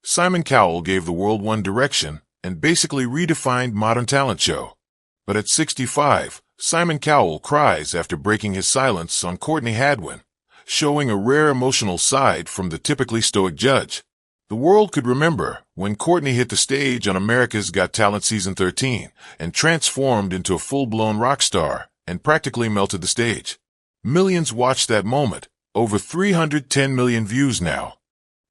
Simon Cowell gave the world one direction and basically redefined modern talent show. But at 65, Simon Cowell cries after breaking his silence on Courtney Hadwin, showing a rare emotional side from the typically stoic judge. The world could remember when Courtney hit the stage on America's Got Talent Season 13 and transformed into a full-blown rock star and practically melted the stage. Millions watched that moment, over 310 million views now.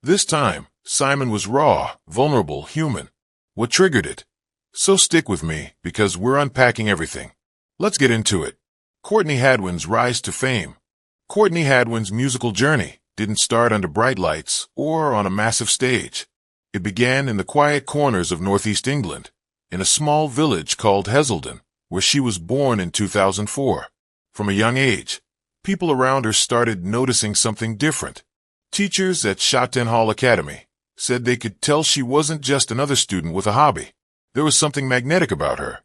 This time, Simon was raw, vulnerable, human. What triggered it? So stick with me, because we're unpacking everything. Let's get into it. Courtney Hadwin's rise to fame. Courtney Hadwin's musical journey didn't start under bright lights or on a massive stage. It began in the quiet corners of northeast England, in a small village called Heselden, where she was born in 2004. From a young age, people around her started noticing something different. Teachers at Shotton Hall Academy said they could tell she wasn't just another student with a hobby. There was something magnetic about her.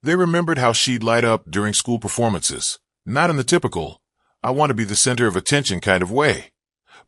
They remembered how she'd light up during school performances, not in the typical, I want to be the center of attention kind of way,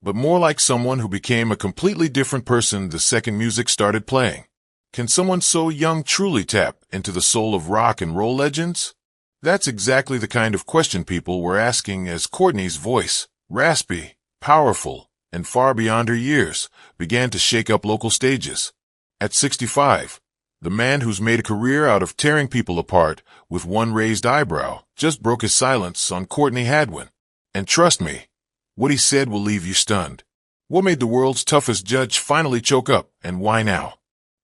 but more like someone who became a completely different person the second music started playing. Can someone so young truly tap into the soul of rock and roll legends? That's exactly the kind of question people were asking as Courtney's voice, raspy, powerful, and far beyond her years, began to shake up local stages. At 65, the man who's made a career out of tearing people apart with one raised eyebrow just broke his silence on Courtney Hadwin. And trust me, what he said will leave you stunned. What made the world's toughest judge finally choke up, and why now?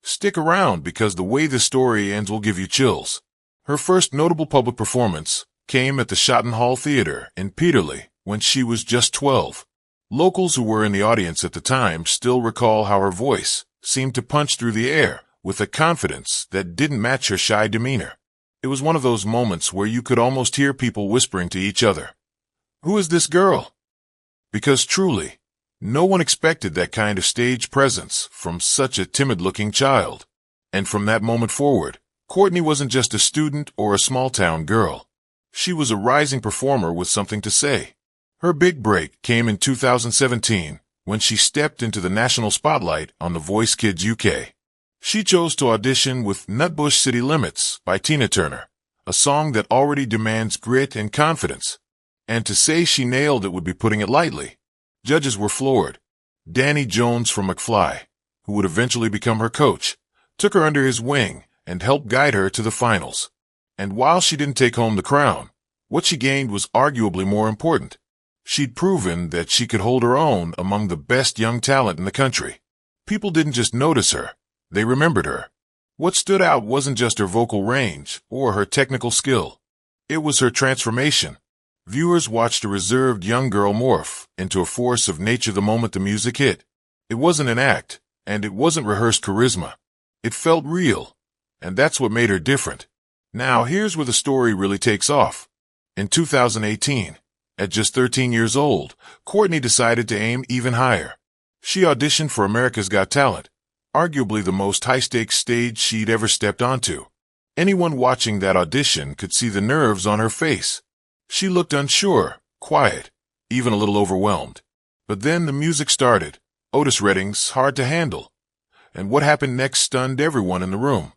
Stick around, because the way this story ends will give you chills. Her first notable public performance came at the Shotton Hall Theatre in Peterlee when she was just 12. Locals who were in the audience at the time still recall how her voice seemed to punch through the air with a confidence that didn't match her shy demeanor. It was one of those moments where you could almost hear people whispering to each other, "Who is this girl?" Because truly, no one expected that kind of stage presence from such a timid-looking child. And from that moment forward, Courtney wasn't just a student or a small-town girl. She was a rising performer with something to say. Her big break came in 2017 when she stepped into the national spotlight on The Voice Kids UK. She chose to audition with Nutbush City Limits by Tina Turner, a song that already demands grit and confidence. And to say she nailed it would be putting it lightly. Judges were floored. Danny Jones from McFly, who would eventually become her coach, took her under his wing and helped guide her to the finals. And while she didn't take home the crown, what she gained was arguably more important. She'd proven that she could hold her own among the best young talent in the country. People didn't just notice her, they remembered her. What stood out wasn't just her vocal range or her technical skill. It was her transformation. Viewers watched a reserved young girl morph into a force of nature the moment the music hit. It wasn't an act, and it wasn't rehearsed charisma. It felt real, and that's what made her different. Now, here's where the story really takes off. In 2018, at just 13 years old, Courtney decided to aim even higher. She auditioned for America's Got Talent, arguably the most high-stakes stage she'd ever stepped onto. Anyone watching that audition could see the nerves on her face. She looked unsure, quiet, even a little overwhelmed. But then the music started, Otis Redding's Hard to Handle. And what happened next stunned everyone in the room.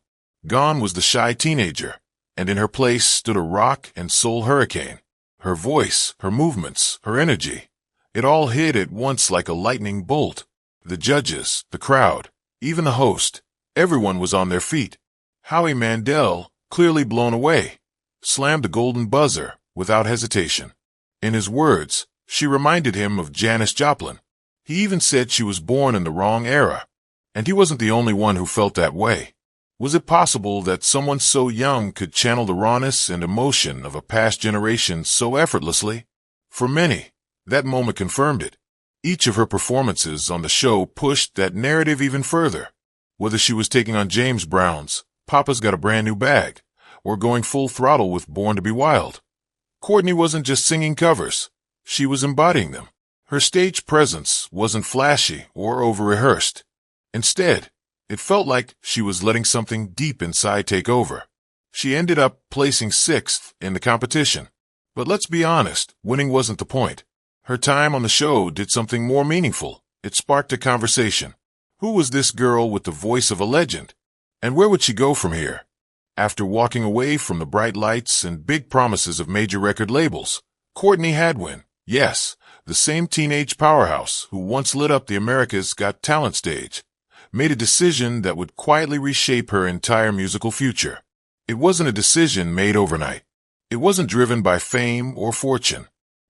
Gone was the shy teenager, and in her place stood a rock and soul hurricane. Her voice, her movements, her energy. It all hit at once like a lightning bolt. The judges, the crowd, even the host, everyone was on their feet. Howie Mandel, clearly blown away, slammed the golden buzzer without hesitation. In his words, she reminded him of Janis Joplin. He even said she was born in the wrong era. And he wasn't the only one who felt that way. Was it possible that someone so young could channel the rawness and emotion of a past generation so effortlessly? For many, that moment confirmed it. Each of her performances on the show pushed that narrative even further. Whether she was taking on James Brown's Papa's Got a Brand New Bag, or going full throttle with Born to Be Wild, Courtney wasn't just singing covers, she was embodying them. Her stage presence wasn't flashy or over-rehearsed. Instead, it felt like she was letting something deep inside take over. She ended up placing 6th in the competition. But let's be honest, winning wasn't the point. Her time on the show did something more meaningful. It sparked a conversation. Who was this girl with the voice of a legend? And where would she go from here? After walking away from the bright lights and big promises of major record labels, Courtney Hadwin, yes, the same teenage powerhouse who once lit up the America's Got Talent stage, made a decision that would quietly reshape her entire musical future. It wasn't a decision made overnight. It wasn't driven by fame or fortune.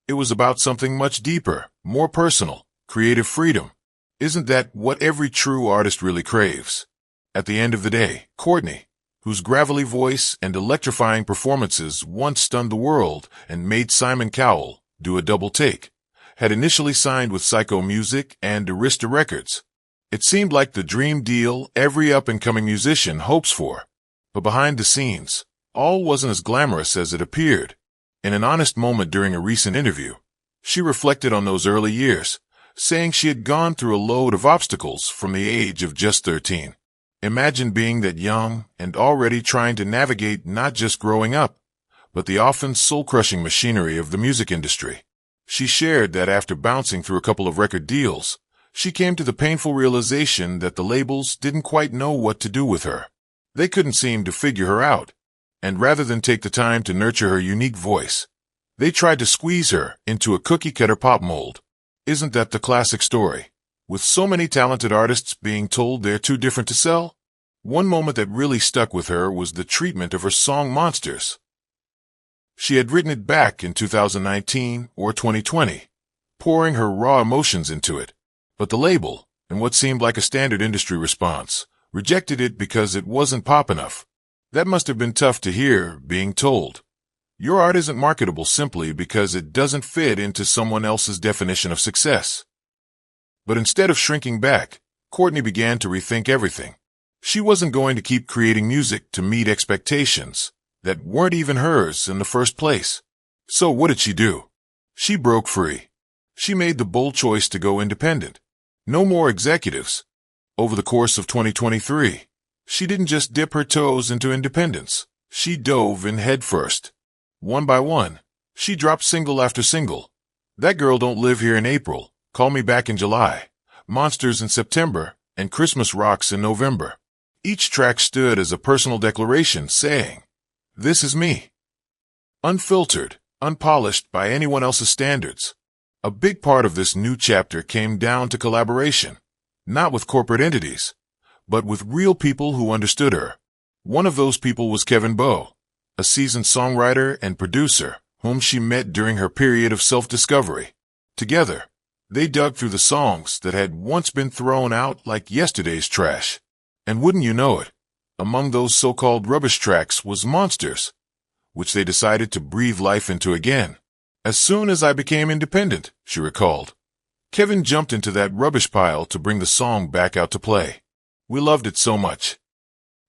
It was about something much deeper, more personal, creative freedom. Isn't that what every true artist really craves? At the end of the day, Courtney, whose gravelly voice and electrifying performances once stunned the world and made Simon Cowell do a double take, had initially signed with Psycho Music and Arista Records. It seemed like the dream deal every up-and-coming musician hopes for. But behind the scenes, all wasn't as glamorous as it appeared. In an honest moment during a recent interview, she reflected on those early years, saying she had gone through a load of obstacles from the age of just 13. Imagine being that young and already trying to navigate not just growing up, but the often soul-crushing machinery of the music industry. She shared that after bouncing through a couple of record deals, she came to the painful realization that the labels didn't quite know what to do with her. They couldn't seem to figure her out, and rather than take the time to nurture her unique voice, they tried to squeeze her into a cookie-cutter pop mold. Isn't that the classic story? With so many talented artists being told they're too different to sell? One moment that really stuck with her was the treatment of her song Monsters. She had written it back in 2019 or 2020, pouring her raw emotions into it. But the label, in what seemed like a standard industry response, rejected it because it wasn't pop enough. That must have been tough to hear, being told. Your art isn't marketable simply because it doesn't fit into someone else's definition of success. But instead of shrinking back, Courtney began to rethink everything. She wasn't going to keep creating music to meet expectations that weren't even hers in the first place. So what did she do? She broke free. She made the bold choice to go independent. No more executives. Over the course of 2023, she didn't just dip her toes into independence. She dove in headfirst. One by one, she dropped single after single. That Girl Don't Live Here in April, Call Me Back in July, Monsters in September, and Christmas Rocks in November. Each track stood as a personal declaration saying, "This is me." Unfiltered, unpolished by anyone else's standards. A big part of this new chapter came down to collaboration, not with corporate entities, but with real people who understood her. One of those people was Kevin Bowe, a seasoned songwriter and producer whom she met during her period of self-discovery. Together, they dug through the songs that had once been thrown out like yesterday's trash. And wouldn't you know it, among those so-called rubbish tracks was Monsters, which they decided to breathe life into again. As soon as I became independent, she recalled, Kevin jumped into that rubbish pile to bring the song back out to play. We loved it so much.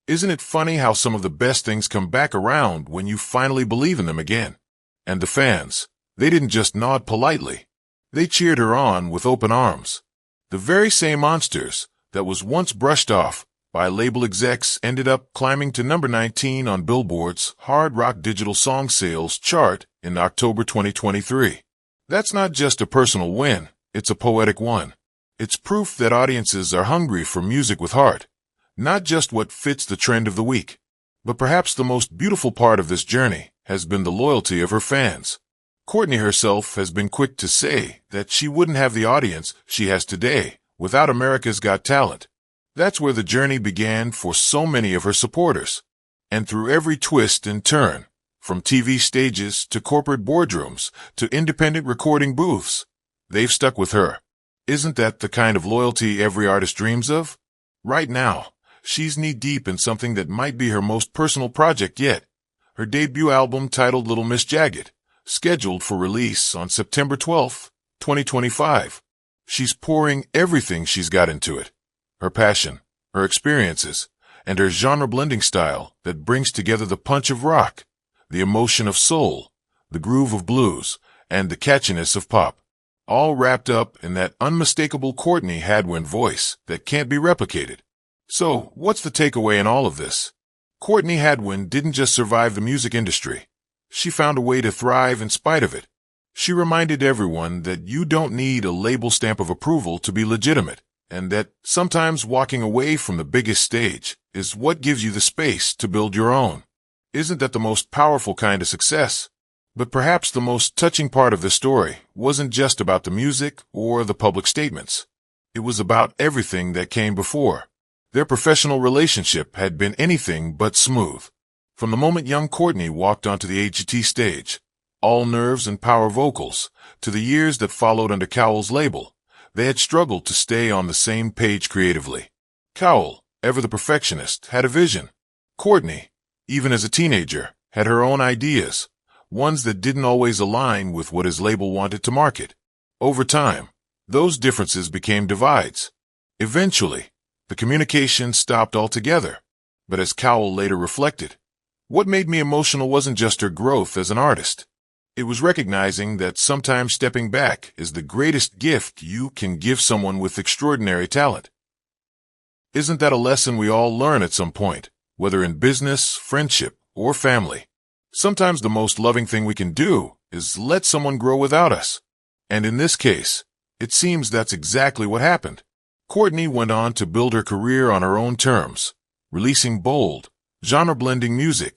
Isn't it funny how some of the best things come back around when you finally believe in them again? And the fans, they didn't just nod politely. They cheered her on with open arms. The very same Monsters that was once brushed off by label execs ended up climbing to number 19 on Billboard's Hard Rock Digital Song Sales chart in October 2023. That's not just a personal win, it's a poetic one. It's proof that audiences are hungry for music with heart, not just what fits the trend of the week. But perhaps the most beautiful part of this journey has been the loyalty of her fans. Courtney herself has been quick to say that she wouldn't have the audience she has today without America's Got Talent. That's where the journey began for so many of her supporters. And through every twist and turn, from TV stages to corporate boardrooms to independent recording booths, they've stuck with her. Isn't that the kind of loyalty every artist dreams of? Right now, she's knee-deep in something that might be her most personal project yet. Her debut album titled Little Miss Jagged, scheduled for release on September 12, 2025. She's pouring everything she's got into it. Her passion, her experiences, and her genre-blending style that brings together the punch of rock, the emotion of soul, the groove of blues, and the catchiness of pop, all wrapped up in that unmistakable Courtney Hadwin voice that can't be replicated. So, what's the takeaway in all of this? Courtney Hadwin didn't just survive the music industry. She found a way to thrive in spite of it. She reminded everyone that you don't need a label stamp of approval to be legitimate. and that sometimes walking away from the biggest stage is what gives you the space to build your own. Isn't that the most powerful kind of success? But perhaps the most touching part of the story wasn't just about the music or the public statements. It was about everything that came before. Their professional relationship had been anything but smooth. From the moment young Courtney walked onto the AGT stage, all nerves and power vocals, to the years that followed under Cowell's label, they had struggled to stay on the same page creatively. Cowell, ever the perfectionist, had a vision. Courtney, even as a teenager, had her own ideas, ones that didn't always align with what his label wanted to market. Over time, those differences became divides. Eventually, the communication stopped altogether. But as Cowell later reflected, what made me emotional wasn't just her growth as an artist. It was recognizing that sometimes stepping back is the greatest gift you can give someone with extraordinary talent. Isn't that a lesson we all learn at some point, whether in business, friendship, or family? Sometimes the most loving thing we can do is let someone grow without us. And in this case, it seems that's exactly what happened. Courtney went on to build her career on her own terms, releasing bold, genre-blending music